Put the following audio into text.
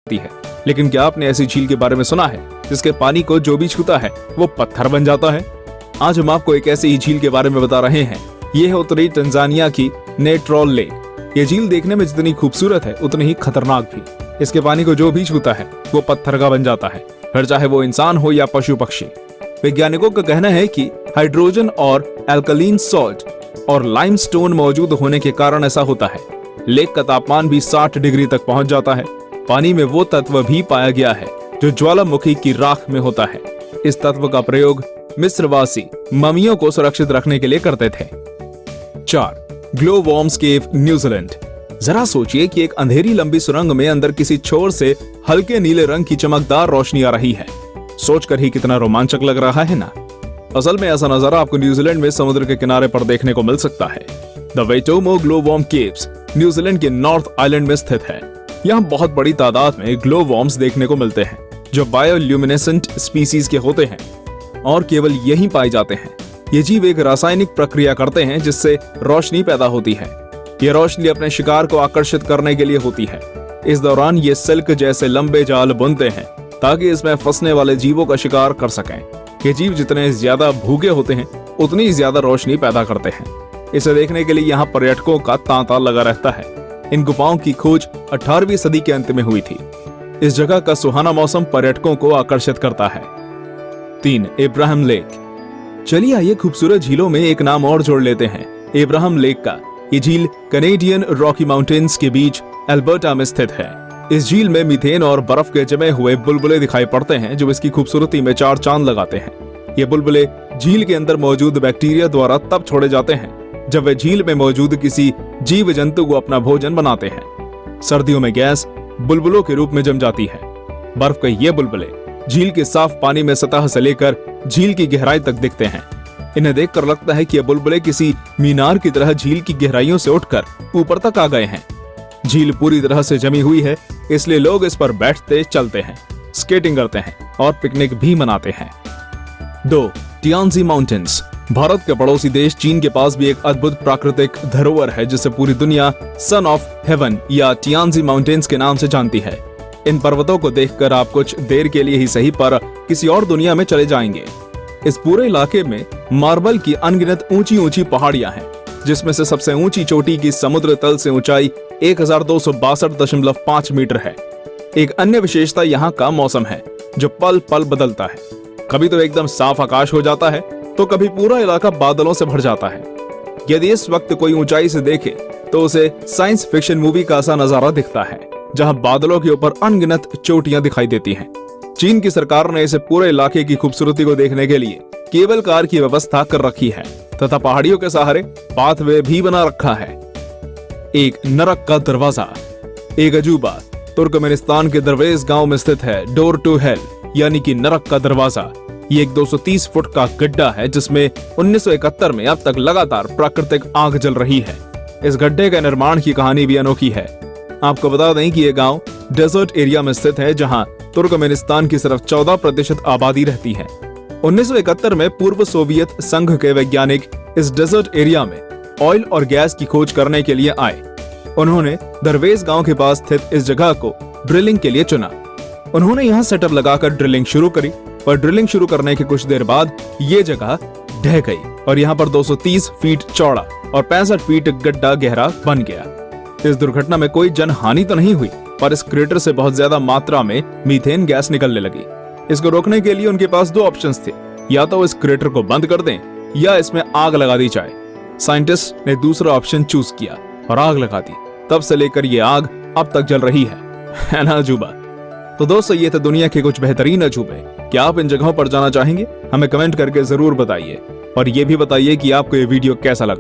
है। लेकिन क्या आपने ऐसी झील के बारे में सुना है जिसके पानी को जो भी छूता है वो पत्थर बन जाता है? आज हम आपको एक ऐसी ही झील के बारे में बता रहे हैं। ये है उत्तरी तंजानिया की नेट्रॉल लेक। ये झील देखने में जितनी खूबसूरत है उतनी ही खतरनाक भी। इसके पानी को जो भी छूता है वो पत्थर का बन जाता है, फिर चाहे वो इंसान हो या पशु पक्षी। वैज्ञानिकों का कहना है कि हाइड्रोजन और एल्कलीन सॉल्ट और लाइमस्टोन मौजूद होने के कारण ऐसा होता है। लेक का तापमान भी 60 डिग्री तक पहुंच जाता है। पानी में वो तत्व भी पाया गया है जो ज्वालामुखी की राख में होता है। इस तत्व का प्रयोग मिस्रवासी ममियों को सुरक्षित रखने के लिए करते थे। 4. ग्लो वॉर्म्स केव, न्यूजीलैंड। जरा सोचिए कि एक अंधेरी लंबी सुरंग में अंदर किसी छोर से हल्के नीले रंग की चमकदार रोशनी आ रही है। सोचकर ही कितना रोमांचक लग रहा है ना। असल में ऐसा नजारा आपको न्यूजीलैंड में समुद्र के किनारे पर देखने को मिल सकता है। The Waitomo glow worm caves New Zealand के नॉर्थ आइलैंड में स्थित है। यहाँ बहुत बड़ी तादाद में ग्लो वॉर्म्स देखने को मिलते हैं जो बायोल्यूमिनेसेंट स्पीसीज के होते हैं और केवल यहीं पाए जाते हैं। ये जीव एक रासायनिक प्रक्रिया करते हैं जिससे रोशनी पैदा होती है। ये रोशनी अपने शिकार को आकर्षित करने के लिए होती है। इस दौरान ये सिल्क जैसे लंबे जाल बुनते हैं ताकि इसमें फंसने वाले जीवों का शिकार कर सकें। ये जीव जितने ज्यादा भूखे होते हैं उतनी ज्यादा रोशनी पैदा करते हैं। इसे देखने के लिए यहाँ पर्यटकों का तांता लगा रहता है। इन गुफाओं की खोज 18वीं सदी के अंत में हुई थी। इस जगह का सुहाना मौसम पर्यटकों को आकर्षित करता है। 3. इब्राहिम लेक। चलिए आइए खूबसूरत झीलों में एक नाम और जोड़ लेते हैं, इब्राहिम लेक का। ये झील कनेडियन रॉकी माउंटेन्स के बीच अल्बर्टा में स्थित है। इस झील में मीथेन और बर्फ के जमे हुए बुलबुले दिखाई पड़ते हैं जो इसकी खूबसूरती में 4 चांद लगाते हैं। ये बुलबुले झील के अंदर मौजूद बैक्टीरिया द्वारा तब छोड़े जाते हैं जब वे झील में मौजूद किसी जीव जंतु को अपना भोजन बनाते हैं। सर्दियों में गैस बुलबुलों के रूप में जम जाती है। बर्फ के ये बुलबुले झील के साफ पानी में सतह से लेकर झील की गहराई तक दिखते हैं। इन्हें देखकर लगता है कि ये बुलबुले किसी मीनार की तरह झील की गहराइयों से उठकर ऊपर तक आ गए हैं। झील पूरी तरह से जमी हुई है, इसलिए लोग इस पर बैठते, चलते हैं, स्केटिंग करते हैं और पिकनिक भी मनाते हैं। 2. टियानजी माउंटेन्स। भारत के पड़ोसी देश चीन के पास भी एक अद्भुत प्राकृतिक धरोहर है जिसे पूरी दुनिया सन ऑफ हेवन या टियानजी माउंटेन्स के नाम से जानती है। इन पर्वतों को देखकर आप कुछ देर के लिए ही सही पर किसी और दुनिया में चले जाएंगे। इस पूरे इलाके में मार्बल की अनगिनत ऊंची ऊंची पहाड़ियां हैं जिसमें से सबसे ऊंची चोटी की समुद्र तल से ऊंचाई 1262.5 मीटर है। एक अन्य विशेषता यहाँ का मौसम है जो पल पल बदलता है। कभी तो एकदम साफ आकाश हो जाता है तो कभी पूरा इलाका बादलों से भर जाता है। यदि इस वक्त कोई ऊंचाई से देखे तो उसे साइंस फिक्शन मूवी का सा नजारा दिखता है जहां बादलों के ऊपर अनगिनत चोटियां दिखाई देती हैं। चीन की सरकार ने इसे पूरे इलाके की खूबसूरती को देखने के लिए केबल कार की व्यवस्था कर रखी है तथा पहाड़ियों के सहारे पाथवे भी बना रखा है। एक नरक का दरवाजा। एक अजूबा तुर्कमेनिस्तान के दरवेज गांव में स्थित है डोर टू हेल यानी कि नरक का दरवाजा। ये एक 230 फुट का गड्ढा है जिसमें 1971 में अब तक लगातार प्राकृतिक आग जल रही है। इस गड्ढे के निर्माण की कहानी भी अनोखी है। आपको बता दें कि यह गांव डेजर्ट एरिया में स्थित है जहां तुर्कमेनिस्तान की सिर्फ 14% आबादी रहती है। 1971 में पूर्व सोवियत संघ के वैज्ञानिक इस डेजर्ट एरिया में ऑयल और गैस की खोज करने के लिए आए। उन्होंने दरवेज गांव के पास स्थित इस जगह को ड्रिलिंग के लिए चुना। उन्होंने यहाँ सेटअप लगाकर ड्रिलिंग शुरू करी और ड्रिलिंग शुरू करने के कुछ देर बाद ये जगह ढह गई और यहाँ पर 230 फीट चौड़ा और 65 फीट गड्ढा गहरा बन गया। इस दुर्घटना में कोई जनहानि तो नहीं हुई पर इस क्रेटर से बहुत ज्यादा मात्रा में मीथेन गैस निकलने लगी। इसको रोकने के लिए उनके पास 2 ऑप्शंस थे, या तो इस क्रेटर को बंद कर दें या इसमें आग लगा दी जाए। साइंटिस्ट ने दूसरा ऑप्शन चूज किया और आग लगा दी। तब से लेकर ये आग अब तक जल रही है ना अजूबा? तो दोस्तों ये थे दुनिया के कुछ बेहतरीन अजूबे। क्या आप इन जगहों पर जाना चाहेंगे? हमें कमेंट करके जरूर बताइए और ये भी बताइए कि आपको ये वीडियो कैसा लगा।